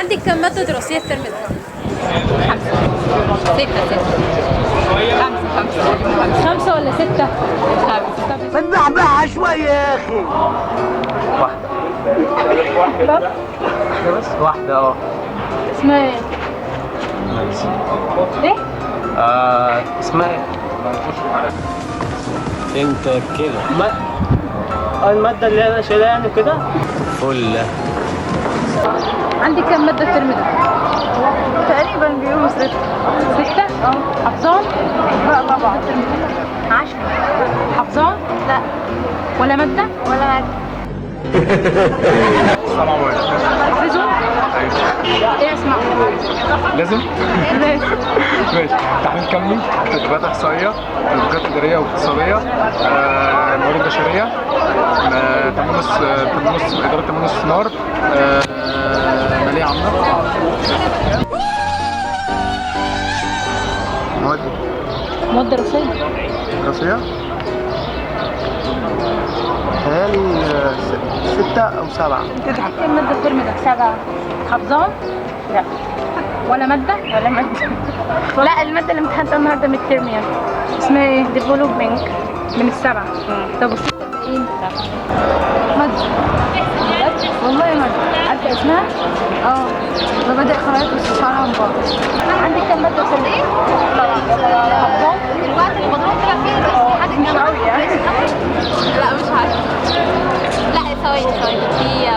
عندك كم مادة دراسية الترم ده؟ 5 6 5 5 ولا 6؟ 5. ما تبحبحها شوية يا أخي. واحدة بس واحدة اسمها ايه؟ ايه؟ اسمها ايه؟ انت كده المادة اللي انا شايلها يعني كده فل. عندك كم مادة الترم ده؟ تقريبا بيقولوا 6. 6؟ حافظاهم؟ لا طبعا 10. حافظاهم؟ لا ولا مادة؟ ولا مادة. السلام عليكم. حافظهم؟ ايه اسمعهم؟ لازم؟ لازم. ماشي. تحليل كمي، تدريبات احصائيه، تدريبات اداريه واقتصاديه، موارد بشريه، اداره تمويل الاستثمار، ماليه عامه. مواد دراسية؟ دراسيه؟ تهيألي 6 أو 7. كم مادة الترم ده؟ 7. حافظاهم؟ لا ولا مادة؟ ولا مادة. لا المادة اللي امتحنتها النهارده من الترم يعني. اسمها ايه؟ ديفلوبمنت. من ال7. طب والستة الباقيين؟ مادة. والله مادة. عارفة اسمها؟ مبادئ خرائط واستشعار انباط. عندك كم مادة وسنتين؟ حافظاهم؟ الوقت اللي مضروب طلع فيه الرئيس حد مش قوي يعني. لا مش عارفه. لا ثواني في